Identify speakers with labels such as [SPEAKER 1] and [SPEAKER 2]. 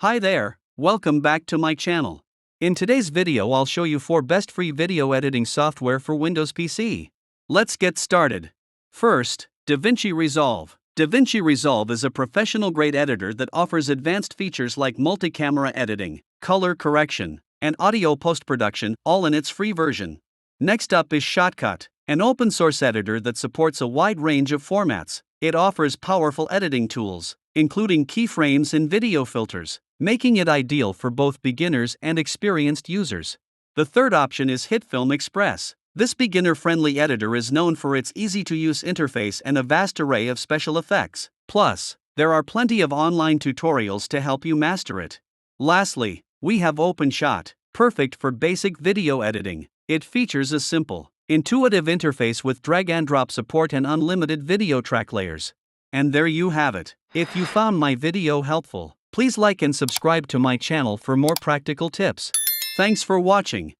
[SPEAKER 1] Hi there, welcome back to my channel. In today's video I'll show you 4 best free video editing software for Windows PC. Let's get started. First, DaVinci Resolve. DaVinci Resolve is a professional-grade editor that offers advanced features like multi-camera editing, color correction, and audio post-production, all in its free version. Next up is Shotcut, an open-source editor that supports a wide range of formats. It offers powerful editing tools, including keyframes and video filters, making it ideal for both beginners and experienced users. The third option is HitFilm Express. This beginner-friendly editor is known for its easy-to-use interface and a vast array of special effects. Plus, there are plenty of online tutorials to help you master it. Lastly, we have OpenShot, perfect for basic video editing. It features a simple, intuitive interface with drag-and-drop support and unlimited video track layers. And there you have it. If you found my video helpful, please like and subscribe to my channel for more practical tips. Thanks for watching.